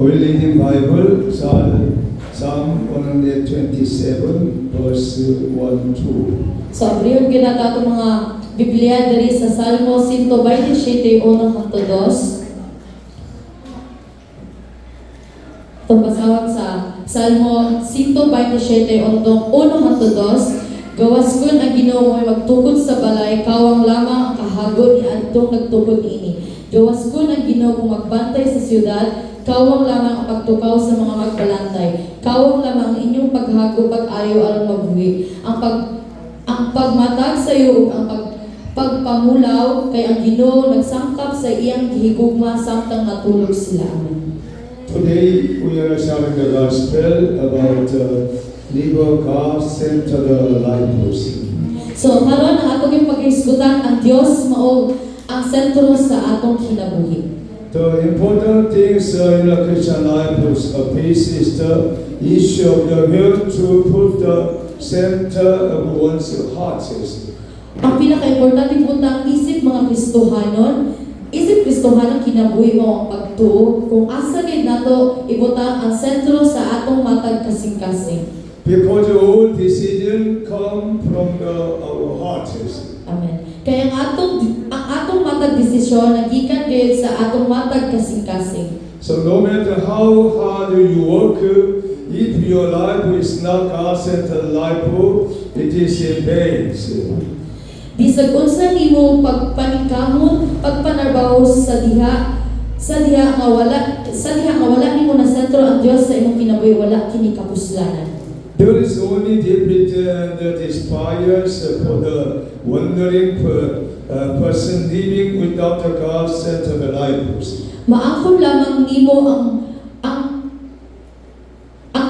Holy Reading Bible, Psalm 127, verse 1-2. So, abriyon ginata itong mga Biblia dari sa Salmo 127, 1-2. Itong pasawag sa Salmo 127, 1-2. Gawas kun ang Ginoo ay magtukod sa balay, kawang lamang ang kahagod ni adtong nagtukod niini. Gawas kun ang Ginoo kung magbantay sa siyudad, kawang lamang ang pagtukaw sa mga magbalantay. Kawang lamang ang inyong paghago pag-ayo aron mabuhi. Ang pagmatag sa iyo ug ang pagpamulaw kay ang Ginoo nagsangkap sa iyang gihigugma samtang matulog sila. Amen. Today we are sharing the gospel about Liber God-centered life. So, karon ang atong paghisgutan ang Dios mao ang sentro sa atong kinabuhi. The important things in the Christian life is is the issue of the will to put the center of one's heart. Ang pinaka-importante po ang isip mga Kristohanon, isip Kristohanon kinabuhi mo ang pagtuo kung asa gid nato ibutang ang sentro sa atong matag kasing-kasing. Because all decisions come from our hearts. Amen. Kaya ang atong matag desisyon nagikan gid sa atong matag kasing-kasing. So no matter how hard you work, if your life is not God-centered life, it is in vain. Bisag unsa nimo pagpaningkamot, pagpanarbaho sa diha nga wala nimo na sentro ang Dios sa imong kinabuhi, wala kini kapuslanan. There is only David that inspires for the wandering person living without a God-centered life. Maangkon lamang nimo ang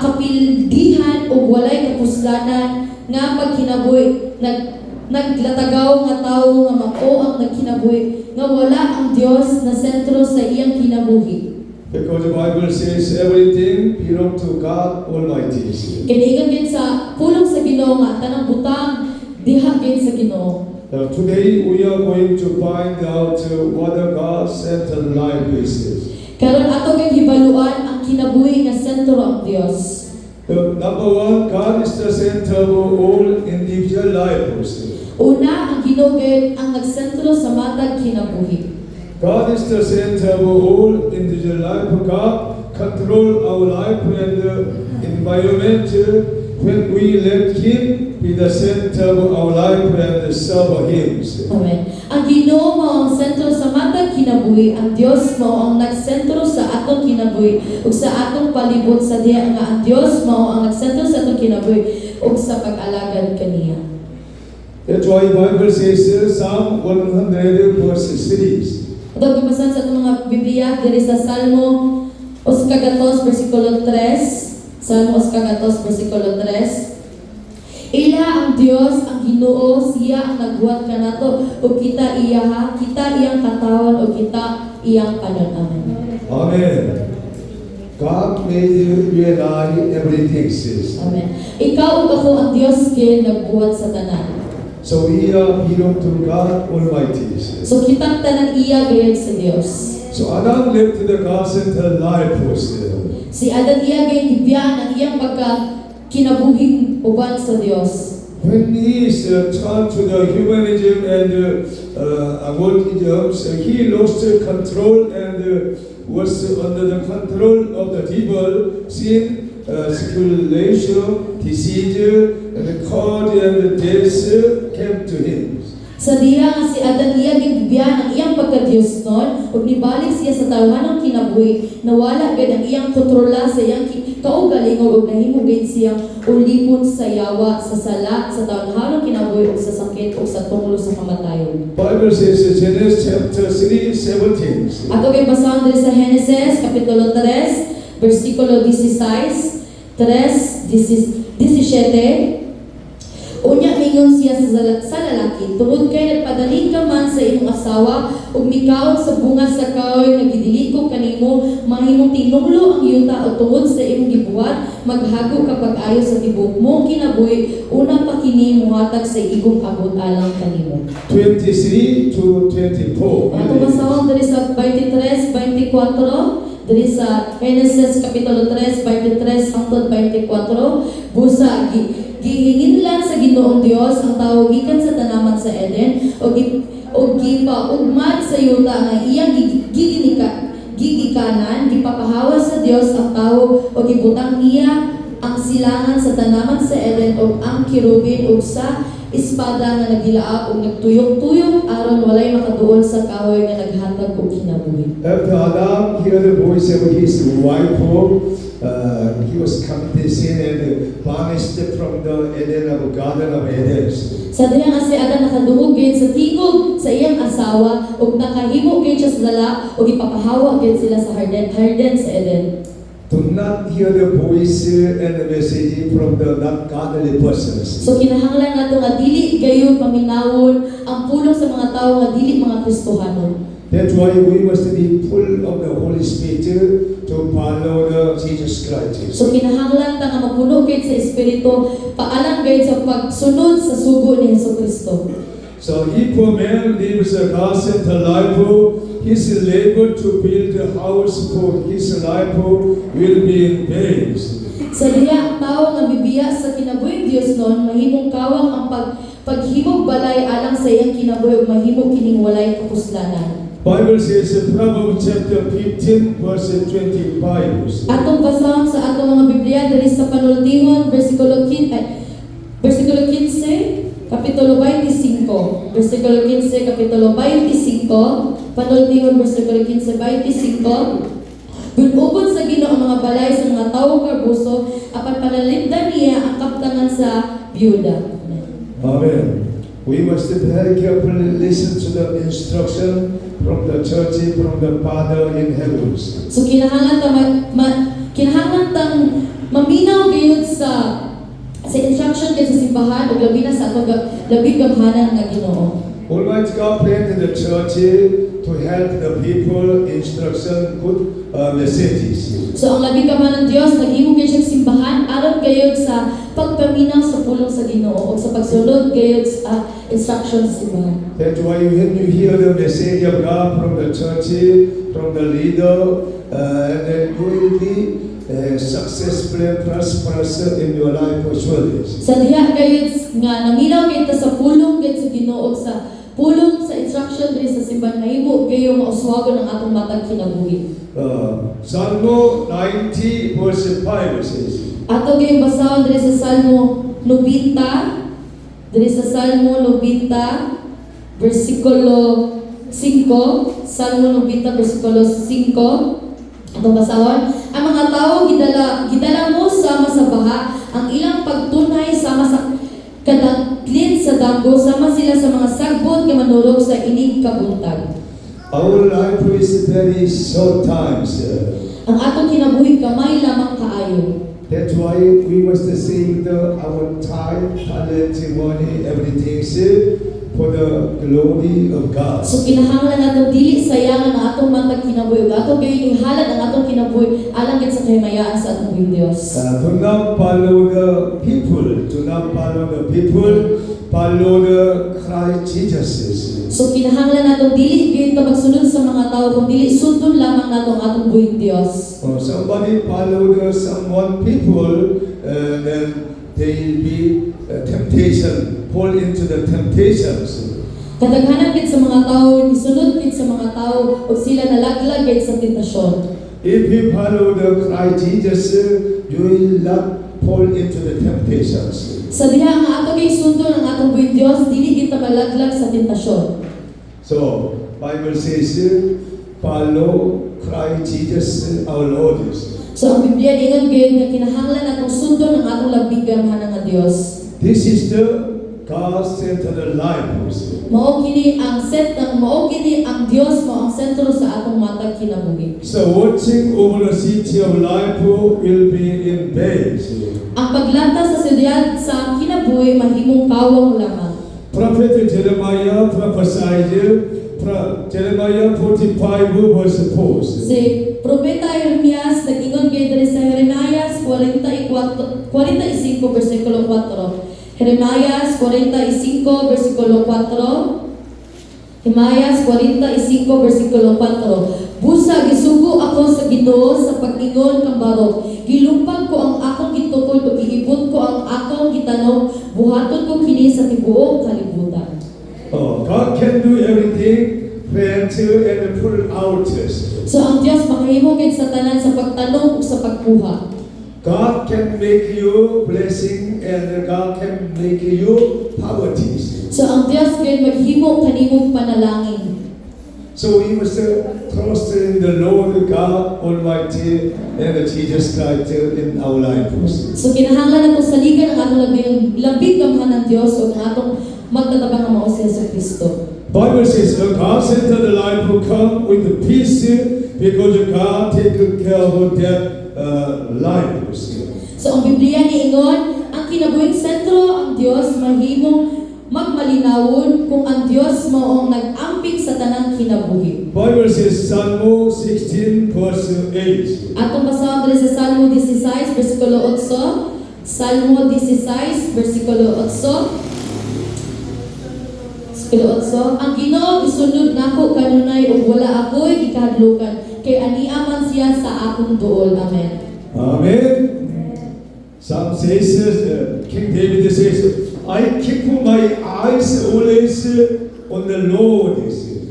kapildihan o walay kapuslanan nga pagkinabuhi naglatagaw nga tawo nga mao ang nagkinabuhi nga wala ang Dios na sentro sa iyang kinabuhi. Because the Bible says everything belongs to God Almighty. Kiniingan gid sa pulong sa Ginoo nga tanang butang diha gid sa Ginoo. Today we are going to find out what a God-centered life is. Karon ato gid hibaluan ang kinabuhi nga sentro ang Dios. Number one, God is the center of all individual lives. Una, ang Ginoo gid ang nagsentro sa matag kinabuhi. God is the center of all individual life. God control our life and environment when we let Him be the center of our life and serve Him. Amen. Ang Ginoo mao ang sentro sa matag kinabuhi, ang Dios mao ang nagsentro sa atong kinabuhi ug sa atong palibot sa diha nga ang Dios mao ang nagsentro sa atong kinabuhi ug sa pag-alagad kaniya. That's why the Bible says Psalm 100 verse 3. Ito gibasan sa itong mga Biblia diri sa Salmo 1:14 versikulo 3. Salmo 1:14 versikulo 3. Ila ang Dios ang Ginoo, siya ang nagbuhat kanato ug kita iyang katawan ug kita iyang kanon. Amen. Amen. God made you and I everything. Amen. Ikaw ug ako ang Dios kay nagbuhat sa tanan. So we belong to God Almighty. So kitang tanan iya gayud sa Dios. So Adam lived the God-centered life. Si Adan iya gayud gibiyan ang iyang kinabuhing uban sa Dios. When he is turned to the humanism and abortism, he lost control and was under the control of the devil, sin, speculation, disease, and the cold and death came to him. Sa diha nga si Adan iya gibiyan ang iyang pagka-Dios nun ug nibalik siya sa tawhanong kinabuhi, nawala gid ang iyang kontrola sa iyang kaugalingon ug nahimo gid siyang ulipon sa yawa, sa sala, sa tawhanong kinabuhi ug sa sakit ug sa tunglo sa kamatayon. Bible says in Genesis chapter 3:17. Ato kay basahon diri sa Genesis kapitulo 3 versikulo 16, 17. Unya mingon siya sa lalaki, tungod kay nagpadaling ka man sa imong asawa ug mikaon sa bunga sa kahoy nga gidili ko kanimo, mahimong tinunglo ang yuta o tungod sa imong gibuhat, maghago ka pag-ayo sa tibok mo kinabuhi, una pa kini muhatag sa igong abot alang kanimo. 23 to 24. Ato basahon diri sa 23, 24, diri sa Genesis Kapitulo 3, 23 hangtod 24, busa gihinginlan sa Ginoong Dios ang tawo gikan sa tanaman sa Eden o gipaugmad sa yuta nga iyang gigikanan, gipapahawas sa Dios ang tawo o gibutang niya ang silangan sa tanaman sa Eden o ang kirubin o sa espada nga nagilaap o nagtuyok-tuyok aron walay makaduol sa kahoy nga naghatag og kinabuhi. After Adam heard the voice of his wife, he was coming to sin and banished from the Eden of Garden of Eden. Sa diha nga si Adan nakadungog gid sa tigog sa iyang asawa ug nakahimo gid siya sa dala ug ipapahawa gid sila sa harden sa Eden. Do not hear the voice and the message from the not godly persons. So kinahanglan nato nga dili gayon paminawon ang pulong sa mga tawo nga dili mga Kristohanon. That's why we must be full of the Holy Spirit to follow the Jesus Christ. So kinahanglan ta nga mapuno gid sa Espiritu paalang gid sa pagsunod sa sugo ni Hesukristo. So if a man lives a God-centered life, his labor to build a house for his life will be in vain. Sa diha ang tawo nga bibiya sa kinabuhing Dios noon mahimong kawang ang paghimog balay alang sa iyang kinabuhi ug mahimo kining walay kapuslanan. Bible says in Proverbs chapter 15 verse 25. Atong basahon sa atong mga Biblia diri sa Panultihon versikulo 15 kapitulo 25, versikulo 15 kapitulo 25, Panultihon versikulo 15 25. Gunubon sa Ginoo ang mga balay sa mga tawo garbuso apan panalindan niya ang kaptangan sa byuda. Amen. We must very carefully listen to the instruction from the church, from the Father in heaven. So kinahanglan tang maminaw gayud sa instruction kay sa simbahan ug labi na sa atong labi gamhanan nga Ginoo. Almighty God planted the church to help the people instruction good messages. So ang labi gamhanan Dios naghimo gyud siya simbahan aron gayud sa pagpaminaw sa pulong sa Ginoo ug sa pagsulod gayud sa instruction sa simbahan. That's why when you hear the message of God from the church, from the leader, and then you will be successful and prosperous in your life as well. Sa diha gayud nga naminaw kita sa pulong gayud sa Ginoo ug sa pulong sa instruction diri sa simbahan mahimo gayo mauswagon ang atong matag kinabuhi. Salmo 90 verse 5 says. Ato gayong basahon diri sa Salmo 90, diri sa Salmo 90 versikulo 5, Salmo 90 versikulo 5. Atong basahon, ang mga tawo gidala mo sama sa baha, ang ilang pagtunay sama sa kadaglit sa danggo, sama sila sa mga sagbot nga manurog sa inig kabuntag. Our life is very short times. Ang atong kinabuhi kamay lamang kaayo. That's why we must save our time, talent, money, everything for the glory of God. So kinahanglan nato dili sayangan ang atong matag kinabuhi ug ato gayon ihalad ang atong kinabuhi alang gid sa kahimayaan sa atong buhing Dios. Do not follow the people. Do not follow the people. Follow the Christ Jesus. So kinahanglan nato dili gyud ta magsunod sa mga tawo kun dili sundon lamang nato ang atong buhing Dios. Somebody follow someone people, then they will be temptation. Fall into the temptations. Kadaghanan gid sa mga tawo nisunod gid sa mga tawo ug sila nalaglag gid sa tentasyon. If you follow the Christ Jesus, you will not fall into the temptations. Sa diha nga ato kay sundon ang atong buhing Dios dili gid ta malaglag sa tentasyon. So Bible says, follow Christ Jesus our Lord. So ang Biblia ingon gyud nga kinahanglan natong sundon ang atong labing gamhanan nga Dios. This is the God-centered life. Mao kini ang Dios mo ang sentro sa atong matag kinabuhi. So watching over the city of life will be in vain. Ang paglanta sa siyudad sa kinabuhi mahimong kawang lamang. Prophet Jeremiah prophesied, Jeremiah 45 verse 4. Si Propeta Jeremias nag-ingon kay diri sa Jeremias 45 versikulo 4. Jeremias 45 versikulo 4. Jeremias 45 versikulo 4. Busa gisugo ako sa Ginoo sa pag-ingon kang barok. Gilumpag ko ang akong gitukod ug giibot ko ang akong gitanong, buhaton ko kini sa tibuok kalibutan. Oh, God can do everything when to and pull out. So ang Dios makahimo gid sa tanan sa pagtanong ug sa pagkuha. God can make you blessing and God can make you poverty. So ang Dios gid maghimo kanimong panalangin. So we must trust in the Lord God Almighty and Jesus Christ in our lives. So kinahanglan nato saligan ang atong labing gamhanan Dios ug ang atong magtatabang nga mao si Kristo. Bible says God centered life will come with the peace because God taken care of that lives. So ang Biblia niingon, ang kinabuhing sentro ang Dios mahimong magmalinawon kung ang Dios mao ang nag-amping sa tanang kinabuhi. Bible says Psalm 16 verse 8. Atong basahon diri sa Salmo 16 bersikulo 8. Salmo 16 bersikulo 8. Ang Ginoo gisunod nako kanunay ug wala ako'y gikahadlukan kay ania man siya sa akong duol. Amen. Amen. Psalm says, King David says, I keep my eyes always on the Lord.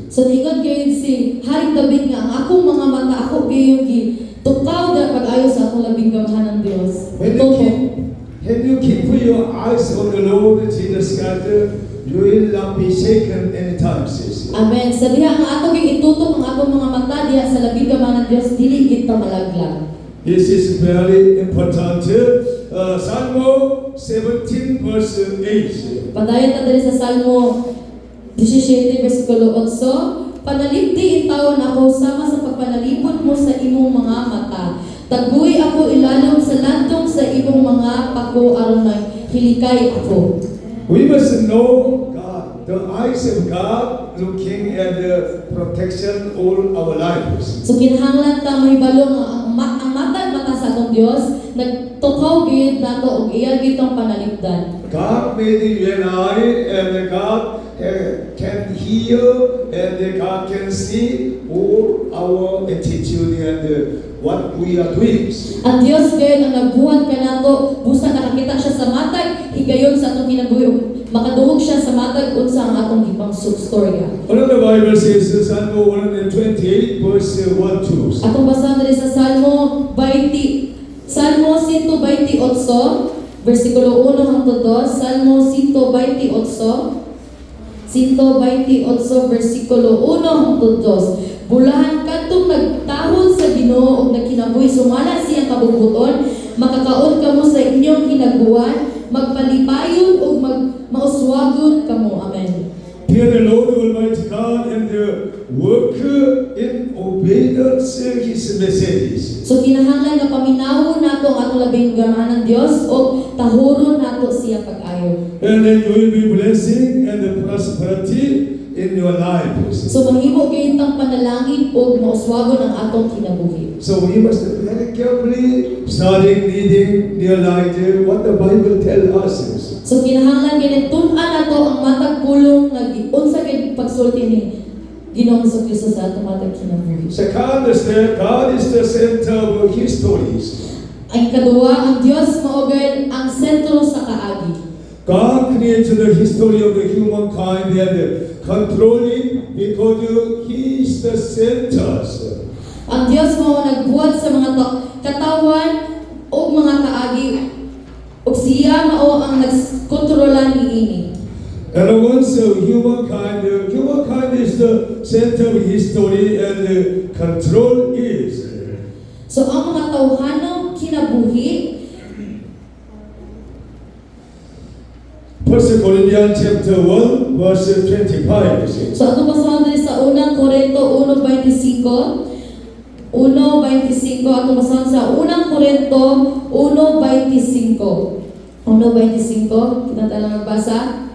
So tingod gyud si Haring David nga ang akong mga mata ako gyud tukaw da pag-ayo sa akong labing gamhanan Dios. When you keep your eyes on the Lord Jesus Christ, you will not be shaken anytime. Amen. Sa diha ang ato gyud itutok ang atong mga mata diha sa labing gamhanan Dios dili kita malaglag. This is very important. Psalm 17 verse 8. Padayon ta diri sa Salmo 17 bersikulo 8. Panalipdi intawon ako sama sa pagpanalipod mo sa imong mga mata. Taguy ako ilalom sa lantong sa imong mga pako aron hilikay ako. We must know God, the eyes of God looking at the protection all our lives. So kinahanglan ta mahibalo nga ang mata sa atong Dios nagtukaw gyud nato og iya gyud tong panalipdan. God made you and I, and God can hear and God can see all our attitude and what we are doing. Ang Dios gyud ang nagbuhat kanato busa nakakita siya sa matag higayon sa atong kinabuhi ug makaduhog siya sa matag unsa ang atong gipang storya. Another Bible says Psalm 128 verse 1-2. Atong basahan diri sa Salmo 128 bersikulo 1 hangtod 2. Salmo 128 bersikulo 1 hangtod 2. Bulahan kadtong nagtahon sa Ginoo ug nagkinabuhi sumala siyang kabugbuton, makakaon kamo sa inyong hinaguan, magpalipayon ug mauswagon kamo. Amen. Fear the Lord Almighty God and work in obedience His messages. So kinahanglan nga paminawon nato ang atong labing gamhanan Dios ug tahuron nato siya pag-ayo. And then you will be blessing and the prosperity in your lives. So mahimo gyud tang panalangin ug mauswagon ang atong kinabuhi. So we must very carefully starting reading their life what the Bible tells us. So kinahanglan gyud tun-an nato ang matag pulong nga unsa gyud pagsulti ni Ginoong Kristo sa atong matag kinabuhi. Second is that God is the center of histories. Ang ikaduha, ang Dios mao gyud ang sentro sa kaagi. God created the history of the humankind and controlling because He is the center. Ang Dios mao nagbuhat sa mga katawan o mga kaagi ug siya mao ang nagkontrolan niini. And once humankind is the center of history and control is. So ang mga tawhanong kinabuhi 1 Corinthians chapter 1 verse 25. So ato basahan diri sa unang Korinto 1:25. 1:25 ato basahan sa unang Korinto 1:25. 1:25 kita talang magbasa.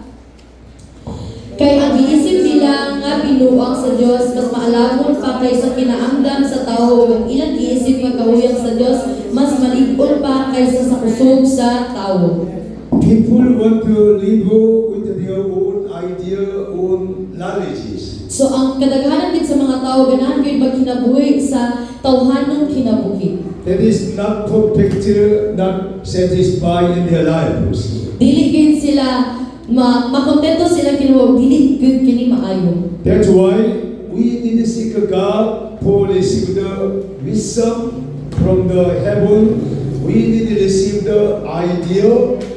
Kay ang giisip nila nga binuang sa Dios mas maalabon pa kaysa kinaamdam sa tao ug ilang giisip nga kahuyang sa Dios mas malig-on pa kaysa sa kusog sa tao. People want to live with their own idea, own knowledges. So ang kadaghanan gid sa mga tawo ganahan gyud magkinabuhi sa tawhanong kinabuhi. That is not perfect, not satisfied in their lives. Dili gid sila makontento sila kinuha dili gud kini maayo. That's why we need to seek God for receive the wisdom from the heaven. We need to receive the idea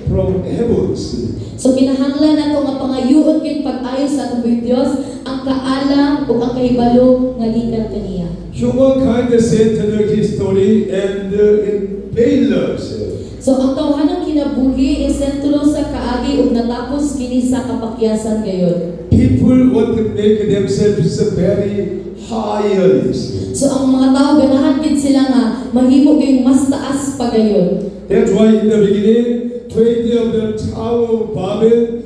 from heavens. So kinahanglan nato nga pangayuon kay pag-ayo sa atong Dios ang kaalam ug ang kahibalo nga gikan kaniya. Humankind centered history and in failures. So ang tawhanong kinabuhi is sentro sa kaagi ug natapos kini sa kapakyasan gayon. People want to make themselves very higher. So ang mga tao ganahan gid sila nga mahimo kay mas taas pa gayon. That's why in the beginning, 20 of the Tower of Babel,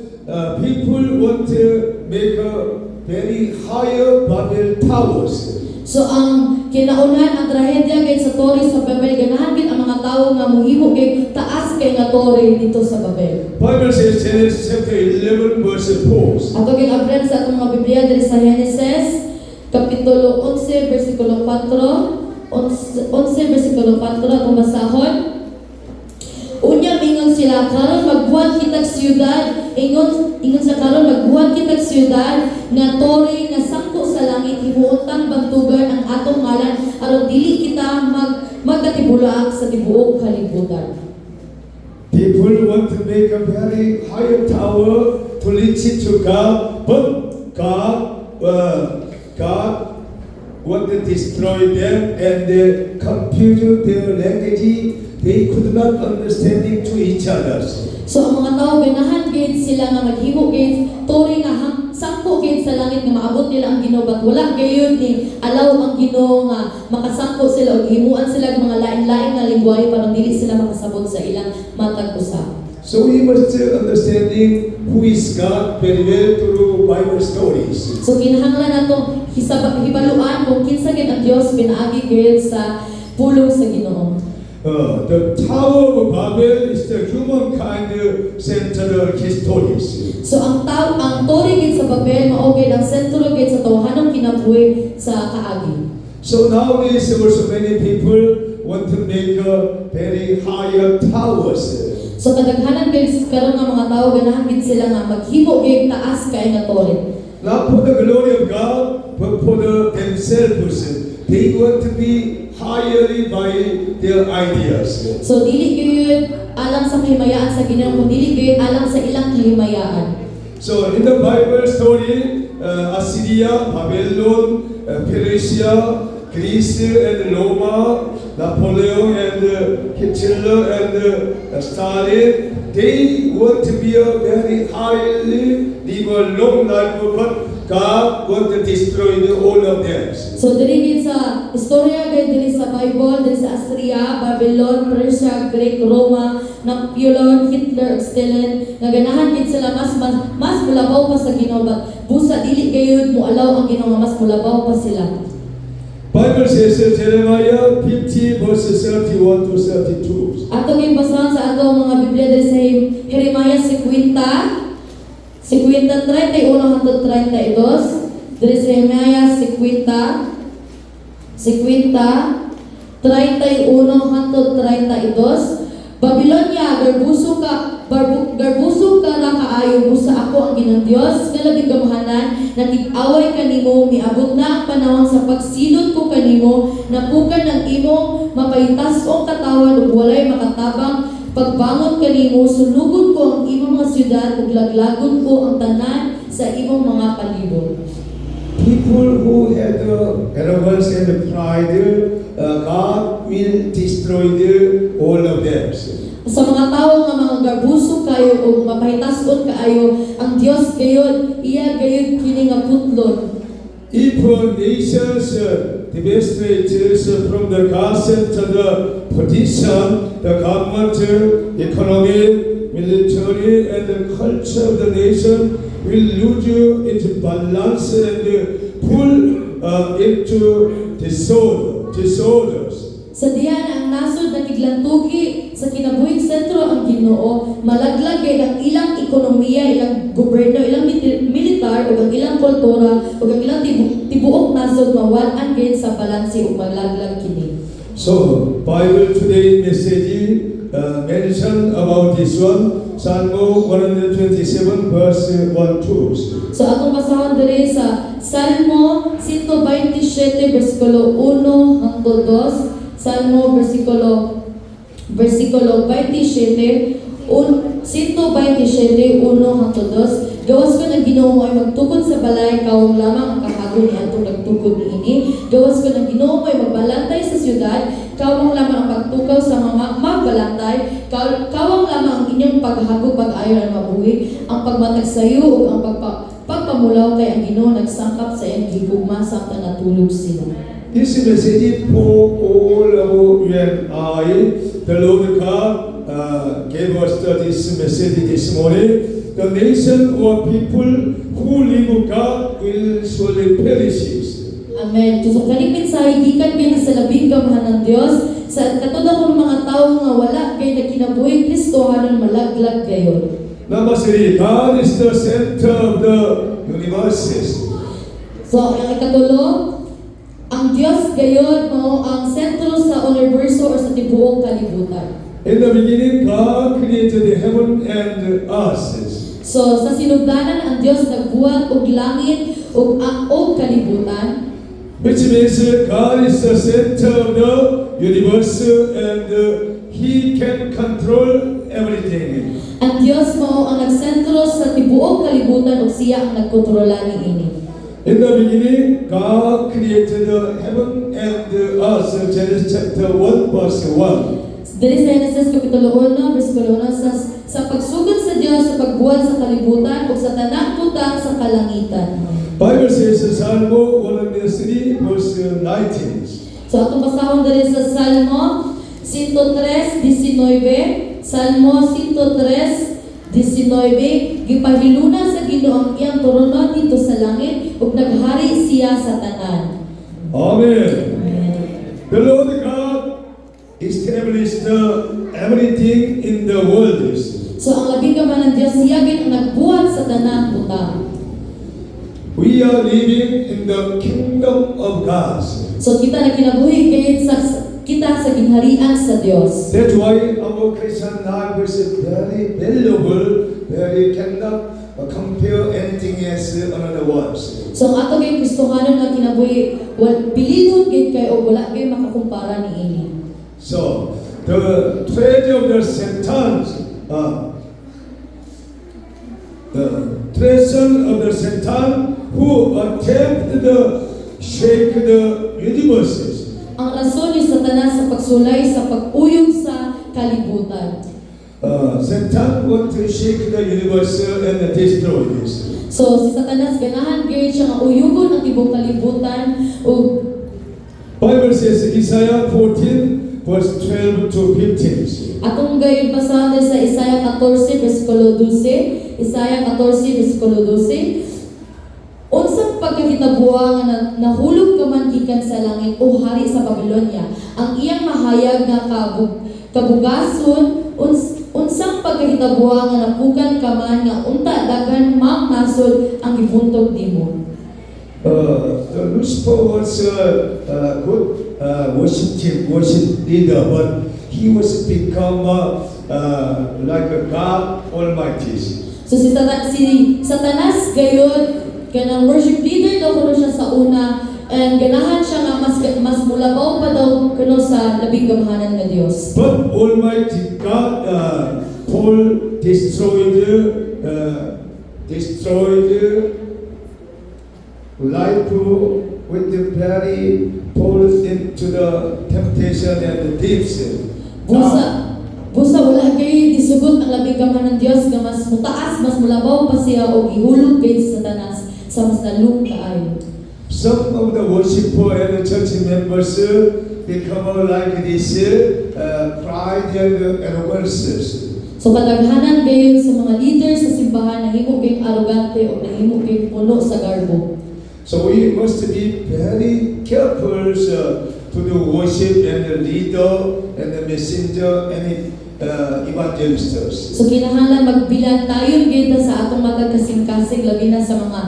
people want to make a very higher Babel towers. So ang kinaunan ang trahedya kay sa Tore sa Babel ganahan gid ang mga tawo nga mohimo kay taas kay nga Tore dito sa Babel. Bible says Genesis chapter 11 verse 4. Ato kay abread sa atong mga Biblia diri sa Genesis kapitulo 11 bersikulo 4, 11 bersikulo 4 atong basahon. Unya mingon sila karon magbuhat kitag siyudad ingon sa karon magbuhat kitag siyudad nga Tore nga sangko sa langit himuontang bantugan ang atong ngalan aron dili kita magkatibulaak sa tibuok kalibutan. People want to make a very higher tower to reach it to God, but God want to destroy them and confuse their language. They could not understand to each other. So ang mga tao ganahan gid sila nga maghimo gid Tore nga sangko gid sa langit nga maabot nila ang Ginoo but wala gayon ni allow ang Ginoo nga makasangko sila og himuan sila og mga lain-lain nga lengguwahe para dili sila makasabot sa ilang matag usa. So we must understanding who is God very well through Bible stories. So kinahanglan nato hibaluan kung kinsa gid ang Dios pinaagi gid sa pulong sa Ginoo. The Tower of Babel is the humankind centered histories. So ang Tore gid sa Babel mao gid ang sentro gid sa tawhanong kinabuhi sa kaagi. So nowadays there were so many people want to make a very higher towers. So kadaghanan gid karon nga mga tawo ganahan gid sila nga maghimo gid taas kay nga Tore. Not for the glory of God, but for themselves. They want to be higher by their ideas. So dili gyud alang sa kahimayaan sa Ginoo kundi dili gyud alang sa ilang kahimayaan. So in the Bible story, Assyria, Babylon, Persia, Greece and Roma, Napoleon and Hitler and Stalin, they want to be a very highly live a long life, but God want to destroy all of them. So diri gid sa istorya gid diri sa Bible diri sa Assyria, Babylon, Persia, Greek, Roma, Napoleon, Hitler, Stalin nga ganahan gid sila mas mulabaw pa sa Ginoo but busa dili gayud mo allow ang Ginoo nga mas mulabaw pa sila. Bible says in Jeremiah 50 verses 31 to 32. Ato gyud basahan sa ato mga Biblia diri sa Jeremiah 50 31 hangtod 32, diri sa Jeremiah 50 31 hangtod 32. Babilonia, garbuso ka ra kaayo busa ako ang Ginang Dios nga labing gamahanan nakig-away kanimo miabot na ang panahon sa pagsilot ko kanimo napukan ang imong mapaitas-ong katawan ug walay makatabang pagbangon kanimo sulugod ko ang imong mga syudad ug laglagon ko ang tanan sa imong mga palibot. People who had arrogance and pride, God will destroy all of them. Sa mga tawo nga mga garbuso kayo ug mapahitas-on kaayo ang Dios gayud iya gayud kini nga putlon. If nations demonstrate from the gospel to the position, the government, economy, military, and the culture of the nation will lose its balance and pull into disorders. Sa diyan ang nasod nakiglantugi sa kinabuhing sentro ang Ginoo, malaglag kay ang ilang ekonomiya, ilang gobyerno, ilang militar ug ang ilang kultura ug ang ilang tibuok nasod mawal-an gayud sa balanse ug malaglag kini. So, Bible today message mention about this one, Psalm 127 verse 1-2. So atong basahon diri sa Salmo 127 bersikulo 1 hangtod 2, Salmo bersikulo 27 127 hangtod 2. Gawas ko ng Ginoo ay magtukod sa balay, kawang lamang ang kahago ni atong nagtukod niini. Gawas ko ng Ginoo ay magbalantay sa syudad, kawang lamang ang pagtukaw sa mga magbalantay, kawang lamang ang inyong paghagog pag-ayon ang mabuhi, ang pagmatag sa iyo ug ang pagpamulaw kay ang Ginoo nagsangkap sa iyang higugma samtang natulog sila. This message for all of you and I, the Lord God gave us this message this morning. The nation or people who live with God will surely perish. Amen. Tusok kaning mensahe gikan kini sa labing gamahan ng Dios sa katulad ng mga tawo nga wala kay nagkinabuhi Kristo hanon malaglag gayon. Number 3, God is the center of the universes. So ang ikatulo, ang Dios gayon mao ang sentro sa universo o sa tibuok kalibutan. In the beginning, God created the heaven and the earth. So sa sinugdanan ang Dios nagbuhat og langit ug kalibutan. Which means God is the center of the universe and He can control everything. Ang Dios mao ang nagsentro sa tibuok kalibutan ug siya ang nagkontrola niini. In the beginning, God created the heaven and the earth. Genesis chapter 1 verse 1. Diri sa Genesis kapitulo 1 bersikulo 1 sa pagsugod sa Dios sa pagbuhat sa kalibutan ug sa tanang butang sa kalangitan. Bible says Psalm 103 verse 19. So atong basahon diri sa Salmo 103:19, Salmo 103:19, gipahiluna sa Ginoo ang iyang trono dito sa langit ug naghari siya sa tanan. Amen. The Lord God established everything in the world. So ang labing gamahan ng Dios siya gid ang nagbuhat sa tanang butang. We are living in the kingdom of God. So kita na kinabuhi gayud sa kita sa ginharian sa Dios. That's why our Christian life is very valuable, very cannot compare anything else another words. So ang ato kay Kristohanon nga kinabuhi pilihon gid kay og wala kay makakumpara niini. So the treasure of the Satan, the treasure of the Satan who attempt to shake the universes. Ang rason ni Satanas sa pagsulay sa pag-uyog sa kalibutan. Satan want to shake the universe and destroy this. So si Satanas ganahan gyud siya nga uyugon ang tibuok kalibutan ug Bible says Isaiah 14 verse 12 to 15. atong gayud basahan sa Isaiah 14 bersikulo 12, Isaiah 14 bersikulo 12. Unsang pagkahitabuha nga nahulog ka man gikan sa langit o hari sa Babylonia, ang iyang mahayag nga kabugason, unsang pagkahitabuha nga napukan ka man nga unta daghan mang nasod ang gibuntog nimo. The Lucifer was a good worship leader, but he was become like a God Almighty. So si Satanas gayud kanang worship leader daw kuno siya sa una, and ganahan siya nga mas mulabaw pa daw kuno sa labing gamahanan nga Dios. But Almighty God destroyed life with the very falls into the temptation and the deeps. Busa wala kay disugot ang labing gamahanan ng Dios nga mas mutaas, mas mulabaw pa siya og ihulog kay Satanas sa mas nalung kaayo. Some of the worshipper and the church members become like this pride and arrogance. So kadaghanan gayon sa mga leaders sa simbahan nahimo kay arrogante o nahimo kay puno sa garbo. So we must be very careful to do worship and the leader and the messenger evangelists. So kinahanglan magbilang tayo gyud sa atong matag kasing-kasing labi na sa mga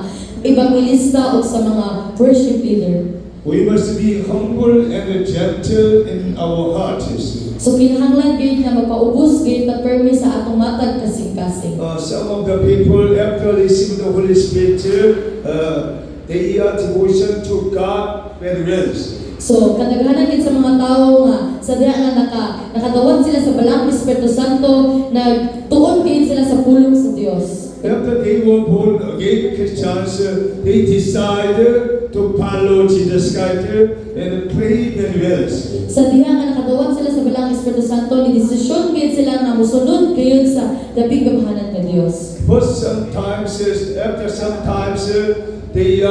evangelista o sa mga worship leader. We must be humble and gentle in our hearts. So kinahanglan gyud nga magpaubos gyud ta permi sa atong matag kasing-kasing. Some of the people, after receiving the Holy Spirit, they are devotion to God very well. So kadaghanan gid sa mga tawo nga sa diha nga nakadawat sila sa balang Espiritu Santo, nagtuon gyud sila sa pulong sa Dios. After they were born again Christians, they decided to follow Jesus Christ and pray very well. Sa diha nga nakadawat sila sa balang Espiritu Santo, ni desisyon gyud sila nga mosunod gyud sa labing gamahanan nga Dios. But sometimes, they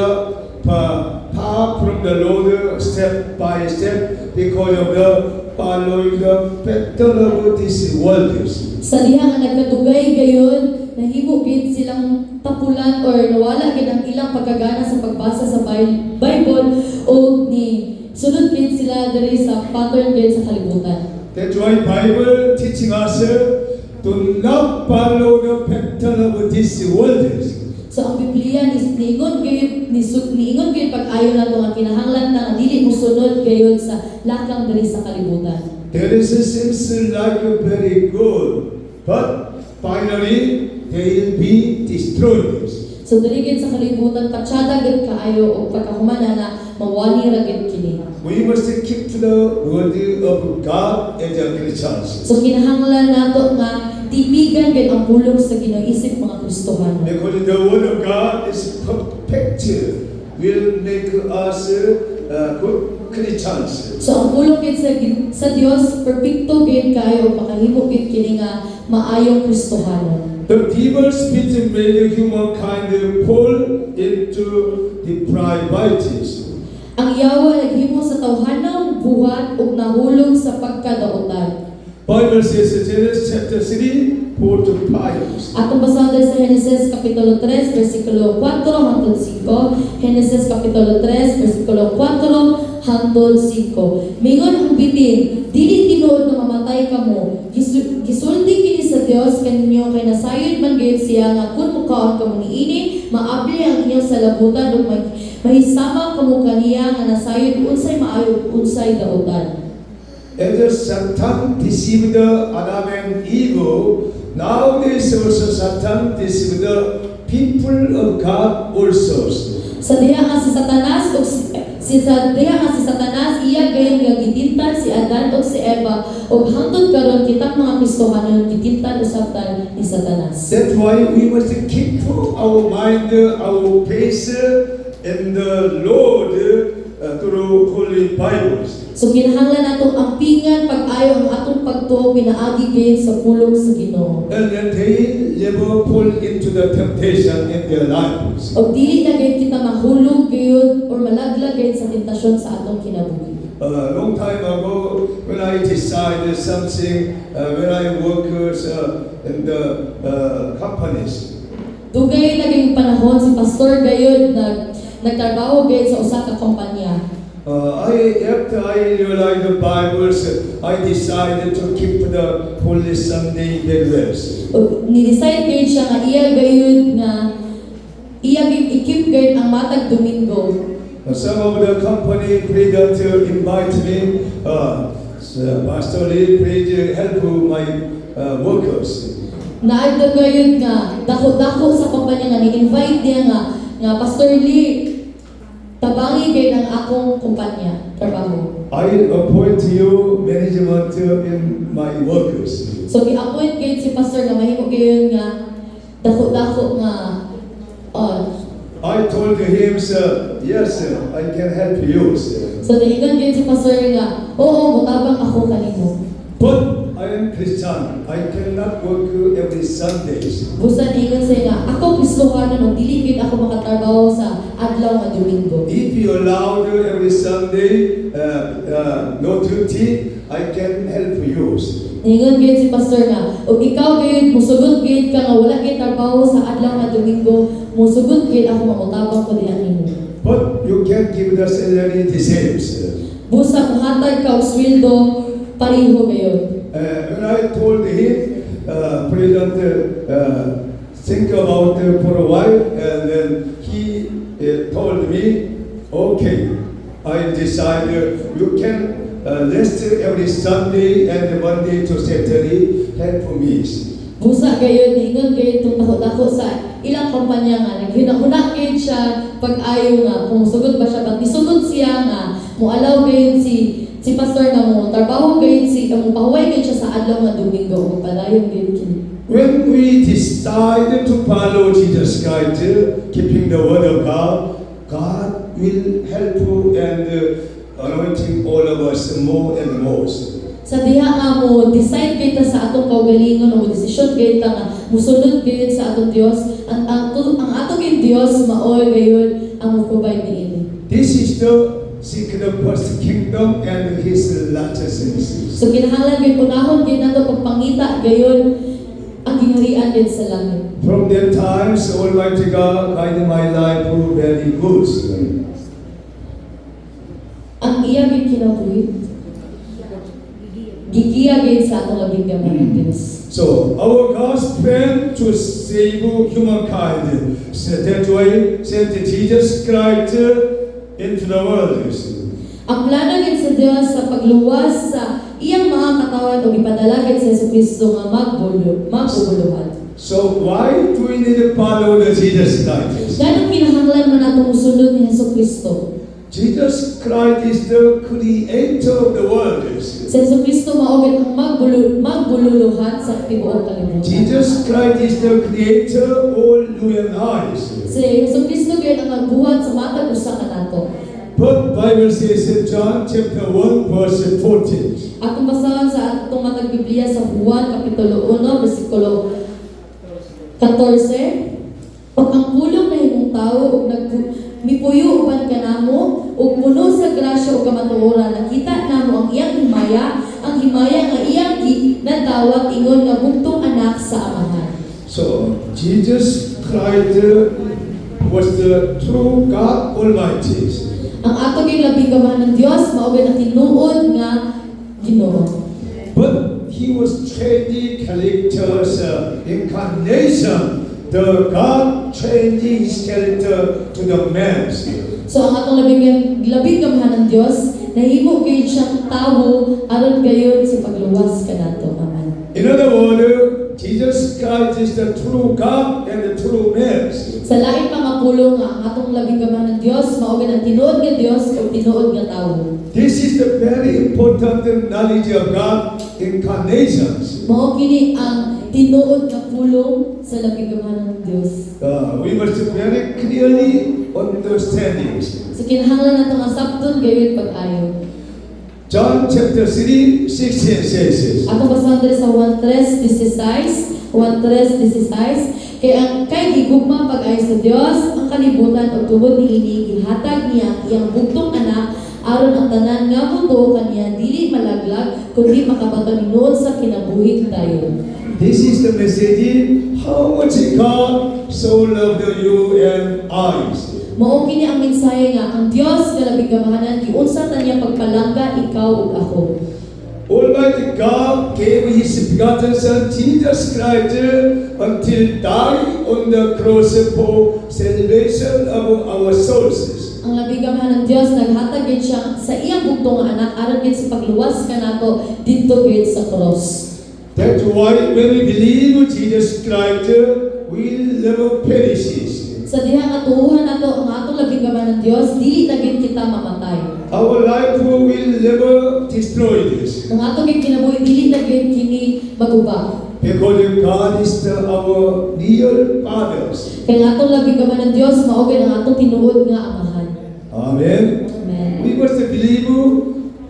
far from the Lord step by step because of the following the pattern of this world. Sa diha nga nagkatugay gayon, nahimo gid silang tapulan or nawala gid ang ilang pagkagana sa pagbasa sa Bible o ni sunod gid sila diri sa pattern gid sa kalibutan. That's why Bible teaching us to not follow the pattern of this world. So ang Biblia is niingon gayud pag-ayo nato nga kinahanglan na nga dili mosunod gayud sa lakang diri sa kalibutan. There is a seems like very good, but finally they will be destroyed. So diri gid sa kalibutan patsada gid kaayo o pagkahumana na mawali ra gid kini. We must keep to the word of God as a Christians. So kinahanglan nato nga tipigan gid ang pulong sa Ginoo isip mga Kristohano. Because the word of God is perfect, will make us good Christians. So ang pulong gid sa Dios perpekto gid kaayo o makahimo gid kini nga maayong Kristohano. The evil spirit made humankind fall into depravities. Ang yawa naghimo sa tawhanang buhat ug nahulog sa pagkadaotan. Bible says in Genesis chapter 3, 4 to 5. Atong basahan sa Genesis kapitulo 3 bersikulo 4 hangtod 5. Genesis kapitulo 3 bersikulo 4 hangtod 5. Mingon ang bitin, dili tinuod nga mamatay kamo. Gisulti kini sa Dios kaninyo kay nasayod man gyud siya nga kun mukaon kamo niini, maabli ang inyong salabutan ug mahisama kamo kaniya nga nasayod unsay maayo unsay daotan. As Satan deceived Adam and Eve, nowadays also Satan deceived the people of God also. Sa diha nga si Satanas ug si Satanas iya gayon nga gitintan si Adan ug si Eva ug hangtod karon kitang mga Kristohanon gitintan usabtan ni Satanas. That's why we must keep our mind, our faith in the Lord through Holy Bibles. So kinahanglan natong ampingan pag-ayo ang atong pagtuo pinaagi gayud sa pulong sa Ginoo. And then they never fall into the temptation in their lives. Og dili na gayud kita mahulog gayud or malaglag gayud sa tentasyon sa atong kinabuhi. A long time ago, when I decided something, when I worked in the companies, Dugay na gayud panahon si pastor gayud nagtrabaho gayud sa usa ka kompanya. After I realized the Bibles, I decided to keep the Holy Sunday very well. Ni-decide gayud siya nga iya gayud i-keep gayud ang matag Domingo. Some of the company prayed to invite me, Pastor Lee, please help my workers. Naadto gayud nga dako-dako sa kompanya nga ni-invite niya nga Pastor Lee tabangi gayud ang akong kumpanya trabaho. I appoint you management in my workers. So gi-appoint gayud si pastor nga mahimo gayud nga dako-dako nga I told him, sir, yes, sir, I can help you, sir. So diingon gayud si pastor nga, oo, mutabang ako kanimo. But I am Christian. I cannot work every Sundays. Busa niingon siya nga, ako Kristohanon ug dili gid ako makatrabaho sa adlaw nga Domingo. If you allow every Sunday no duty, I can help you. Niingon gayud si pastor nga, ug ikaw gayud musugod gayud ka nga wala gid trabaho sa adlaw nga Domingo, musugod gayud ako mamutabang ko diha nimo. But you can give the salary the same, sir. Busa muhatag ka og sweldo pareho gayud. When I told him, President, think about it for a while, and then he told me, okay, I decided you can rest every Sunday and Monday to Saturday, help me. Busa gayon, ingon gayon itong dako sa ilang kampanya nga. Naghuna gayon siya pag-ayo nga. Kung sugod ba siya, ba't nisugod siya nga. Mualaw gayon si pastor na mo. Tarbaho gayon mo pahuway gayon siya sa adlaw nga Domingo. Palayon gayon kini. When we decide to follow Jesus Christ, keeping the word of God, God will help you and anointing all of us more and more. Sa diha nga mo, decide kayo sa atong kaugalingon o desisyon kayo nga musunod kayo sa atong Dios. Ang atong yung Dios maoy gayon ang mo-provide niini. This is the seek the first kingdom and His righteousness. So kinahanglan gyud unahon gyud nato pagpangita gayon ang gingharian din sa langit. From that time, Almighty God guided my life very good. Ang iya gyud kinabuhi gigiya gyud sa atong labing gamay ng Dios. So our God's plan to save humankind. So that's why sent Jesus Christ into the world. Ang plano gyud sa Dios sa pagluwas sa iyang mga katawan o ipadala gyud sa Jesucristo nga magbubuluhan. So why do we need to follow the Jesus Christ? Ganong kinahanglan man natong musunod ni Jesucristo. Jesus Christ is the creator of the world. Si Jesucristo mao gyud ang magbululuhan sa tibuok kalibutan. Jesus Christ is the creator of all you and I. Si Jesucristo gyud ang nagbuhat sa matag usa ka nato. But Bible says in John chapter 1 verse 14. Atong basahan sa atong matag Biblia sa Juan kapitulo 1 bersikulo 14. Pag ang pulong na himong tao ug mipuyo uban kanamo ug puno sa grasya ug kamatuoran, nakita namo ang iyang himaya nga iyang natawag ingon nga bugtong anak sa amahan. So Jesus Christ was the true God Almighty. Ang ato gyud labing gamahal ng Dios mao gyud ang tinuod nga Ginoo. But He was changing characters, incarnation. The God changing His character to the man. So ang atong labing gamahal ng Dios nahimo gyud siyang tawo aron gayon sa pagluwas kanato. Amen. In other words, Jesus Christ is the true God and the true man. Sa lain pa nga pulong nga ang atong labing gamahal ng Dios mao gyud ang tinuod nga Dios ug tinuod nga tawo. This is the very important knowledge of God, incarnations. Mao kini ang tinuod nga pulong sa labing gamahal ng Dios. We must very clearly understand this. So kinahanglan nato nga sabton gayon pag-ayo. John chapter 3, 16 says, Atong basahan diri sa 1:3:16, 1:3:16, kay gigugma pag-ayo sa Dios ang kalibutan ug tungod niini gihatag niya ang iyang bugtong anak aron ang tanan nga mundo kaniya dili malaglag kundi makapaton sa kinabuhi dayon. this is the message, how much God so loved you and I. Mao kini ang mensahe nga ang Dios nga labing gamahanan giunsa ta niya pagpalangga ikaw ug ako. Almighty God gave His begotten Son Jesus Christ until die on the cross for salvation of our souls. Ang labing gamahan ng Dios naghatag gyud siya sa iyang bugtong nga anak aron gyud sa pagluwas kanato didto gyud sa cross. That's why when we believe Jesus Christ, we never perishes. Sa diha nga tuuhan nato ang atong labing gamahan ng Dios dili na gyud kita mamatay. Our life will never destroy this. Ang atong kinabuhi dili na gyud kini maguba. Because God is our real Father. Kay ang atong labing gamahan ng Dios mao gyud ang atong tinuod nga amahan. Amen. Amen. We must believe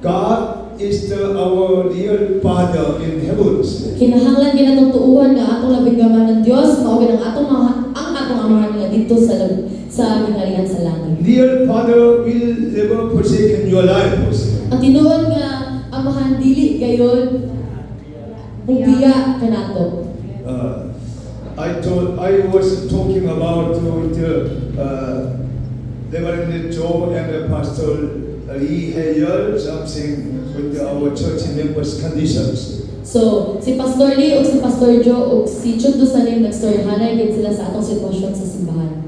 God is our real Father in heaven. Kinahanglan gyud natong tuuhan nga atong labing gamahan ng Dios mao gyud ang atong amahan nga dito sa gingharian sa langit. Real Father will never forsake your life. Ang tinuod nga amahan dili gayon bugiya kanato. I was talking about Reverend Joe and Pastor Lee Hayer something with our church members' conditions. So, si Pastor Lee o si Pastor Joe o si Chundo Salim nagstoryahanay gid sila sa atong sitwasyon sa simbahan.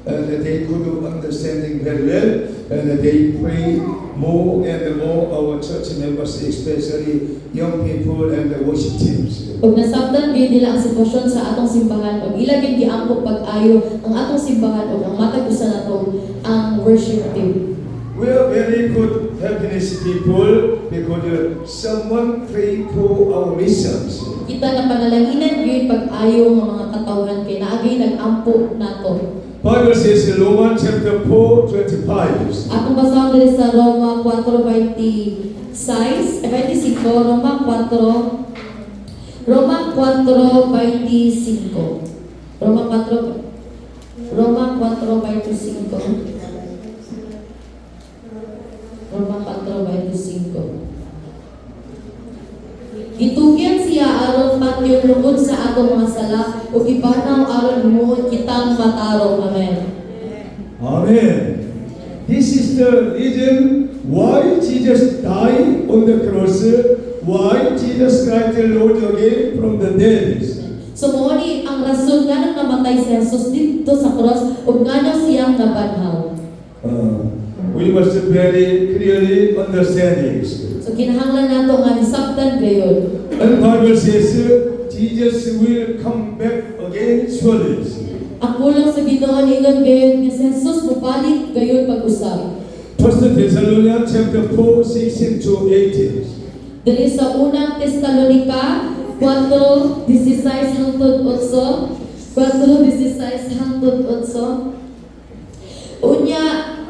And they could understanding very well, and they pray more and more our church members, especially young people and the worship teams. Ug nasabtan gyud nila ang sitwasyon sa atong simbahan ug ila gyud giangkop pag-ayo ang atong simbahan ug ang matag usa nato ang worship team. We are very good happiness people because someone pray for our missions. Kita na panalanginan gyud pag-ayo nga mga katawhan kay naagay nag-ampo nato. Bible says in Romans chapter 4:25. Atong basahon diri sa Roma 4:26, 25, Roma 4:25. Roma 4:25. Roma 4:25. Gitugyan siya aron patyon lungod sa atong mga sala ug ibanaw aron himuon kitang matarong. Amen. Amen. This is the reason why Jesus died on the cross, why Jesus Christ the Lord again from the dead. So mao ni ang rason nganong namatay si Jesus dito sa cross ug ngano siyang nabanhaw. We must very clearly understand this. So kinahanglan nato nga hisabtan gayon. And Bible says Jesus will come back again surely. Ang kulang sa Ginoo ingon gayon nga si Jesus mobalik gayon pag-usab. 1 Thessalonians chapter 4:16 to 18. Diri sa unang Testalonika 4:16 hangtod 8. 4:16 hangtod 8.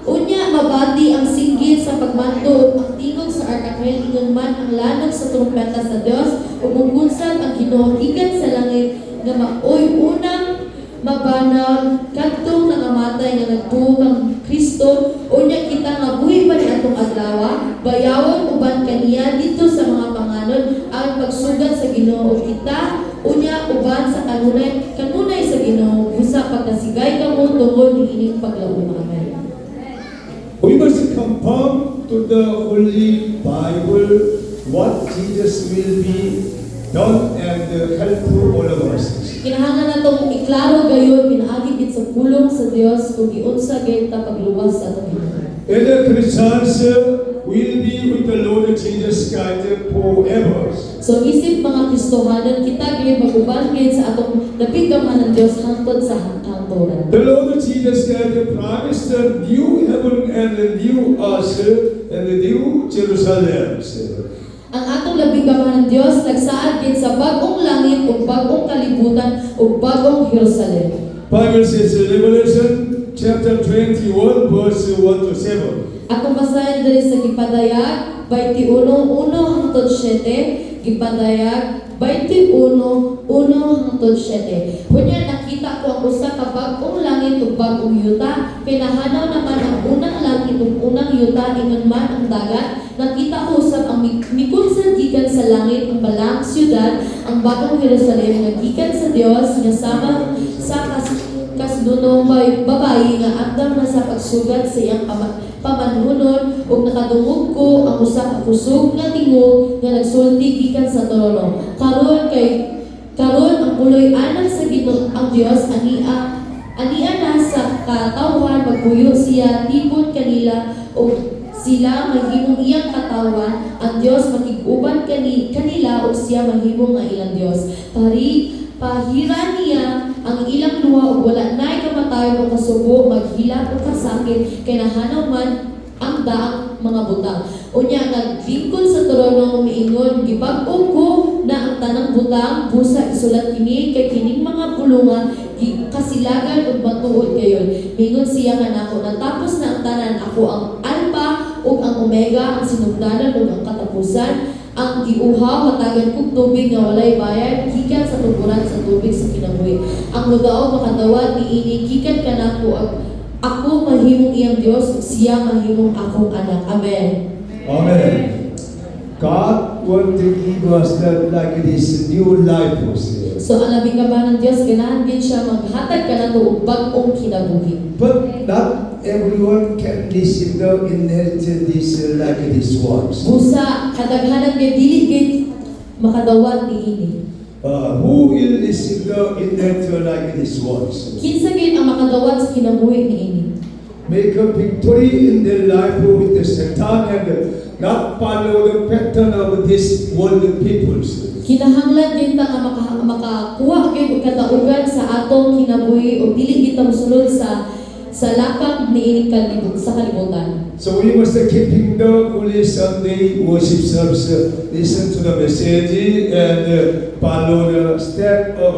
Unya mabati ang singgit sa pagmanto ang tingog sa arkanghel ingon man ang lanok sa trumpeta sa Dios ug mungkunsad ang Ginoo gikan sa langit nga maoy unang mabanag kadtong nangamatay nga nagtuo kang Kristo unya kita nga buhi pa ni atong adlaw bayawon uban kaniya dito sa mga panganon ang pagsugat sa Ginoo ug kita unya uban sa kanunay sa Ginoo busa pagkasigay kamo tungod niining paglaom. Amen. We must confirm to the Holy Bible what Jesus will be done and help to all of us. Kinahanglan natong iklaro gayon pinaagi gid sa pulong sa Dios kung giunsa gayud ta pagluwas sa atong Ginoo. And the Christians will be with the Lord Jesus Christ forever. So isip mga Kristohanon kita gayud maguban gayud sa atong dapit gamhanan Dios hangtod sa hangturan. The Lord Jesus Christ promised the new heaven and the new earth and the new Jerusalem. Ang atong labing gamhanan Dios nagsaad gid sa bag-ong langit ug bag-ong kalibutan ug bag-ong Jerusalem. Bible says in Revelation chapter 21 verse 1 to 7. Atong basahin diri sa Gipadayag 21:1 hangtod 7, Gipadayag 21:1 hangtod 7. Unya nakita ko ang usa ka bag-ong langit ug bag-ong yuta, pinahanaw naman ang unang langit ug unang yuta ingon man ang dagat. Nakita ko usab ang mikunsad gikan sa langit ang balang syudad, ang bagong Jerusalem nga gikan sa Dios nga sama sa kasdunong babayi nga andam na sa pagsugat sa iyang pamanhunon ug nakadungog ko ang usa ka kusog nga tingog nga nagsulti gikan sa trono. Karon ang puloy anak sa Ginoo ang Dios ania na sa katawhan magpuyo siya tipon kanila ug sila mahimong iyang katawan ang Dios makig-uban kanila ug siya mahimong nga ilang Dios. Pahiran niya ang ilang luha ug wala nay kamatayon o kasubo, maghilak o kasakit kay nahanaw man ang daang mga butang. Unya naglingkod sa trono miingon gibag-o ko na ang tanang butang busa isulat kini kay kining mga pulungan kasilagan ug matuod kayon. Mingon siya kanako natapos na ang tanan, ako ang Alpha ug ang Omega, ang sinugdanan ug ang katapusan. Ang giuhaw hatagan kog tubig nga walay bayad gikan sa tuburan sa tubig sa kinabuhi. Ang mudaog makadawat niini gikan kanako ako mahimong iyang Dios ug siya mahimong akong anak. Amen. Amen. God want to give us that like this new life. So ang labing kabahan ng Dios ganahan gid siya maghatag kanato og bag-ong kinabuhi. But not everyone can listen the inherit this like this ones. Busa kadaghanan gid dili gid makadawat niini. Who will listen like these words? Kinsa gid ang makadawat sa kinabuhi niini? Make a victory in their life with the Satan and not follow the pattern of this world peoples. Kinahanglan gyud ta nga makakuha gyud og kataugan sa atong kinabuhi o dili kita mosulod sa lakang niini sa kalibutan. So we must keeping the Holy Sunday worship service, listen to the message and follow the step of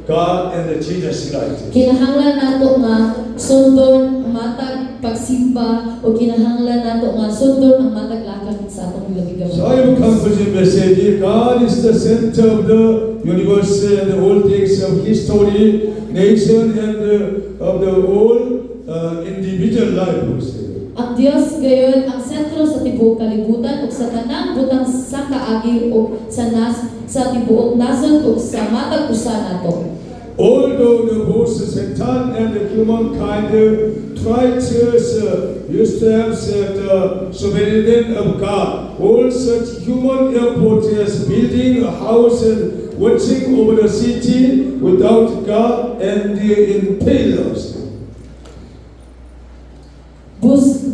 God and Jesus Christ. Kinahanglan nato nga sundon ang matag pagsimba o kinahanglan nato nga sundon ang matag lakang sa atong labigaw. So I will conclude the message. God is the center of the universe and all things of history, nation, and of the whole individual life. Ang Dios gayon ang sentro sa tibuok kalibutan ug sa tanang butang sa kaagi o sa tibuok nasod ug sa matag usa nato. Although the both Satan and the humankind try to usurp the sovereignty of God, all such human effort is building a house and watching over the city without God and in failures.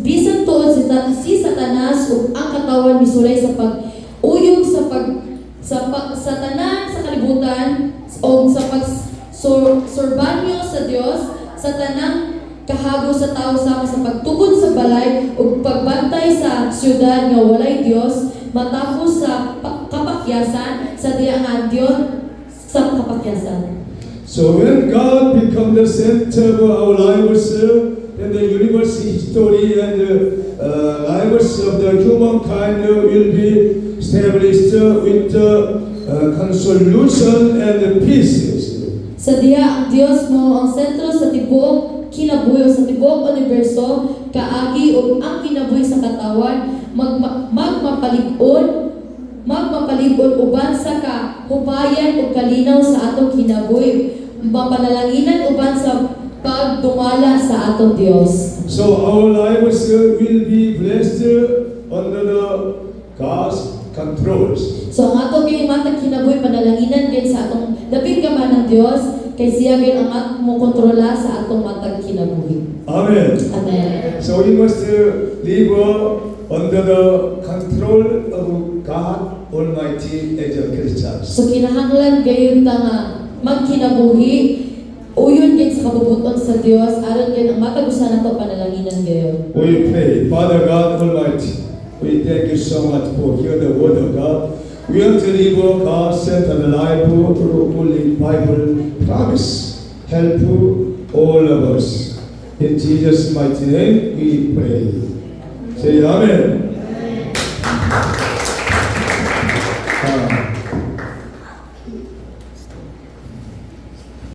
Bisan tuod si Satanas ug ang katawan misulay sa pag-uyog sa tanan sa kalibutan o sa pagsurbanyo sa Dios sa tanang kahago sa tao sama sa pagtukod sa balay ug pagbantay sa syudad nga walay Dios matapos sa kapakyasan sa diang Dios sa kapakyasan. So when God becomes the center of our lives, then the universe history and lives of the humankind will be established with consolation and peace. Sa diha ang Dios mo ang sentro sa tibuok kinabuhi sa tibuok universo kaagi ug ang kinabuhi sa katawan magmapalig-on uban sa kahubayan ug kalinaw sa atong kinabuhi mapanalanginan uban sa pagdumala sa atong Dios. So our lives will be blessed under the God's controls. So ang ato gyud matag kinabuhi panalanginan gid sa atong dapit gamay ng Dios kay siya gyud ang mo kontrola sa atong matag kinabuhi. Amen. Amen. So we must live under the control of God Almighty as a Christians. So kinahanglan gayon ta nga magkinabuhi uyon gid sa kabubuton sa Dios aron gid ang matag usa nato panalanginan gayon. We pray, Father God Almighty, we thank you so much for hearing the word of God. We want to live God set and alive through Holy Bible promise. Help all of us. In Jesus' mighty name we pray. Say Amen.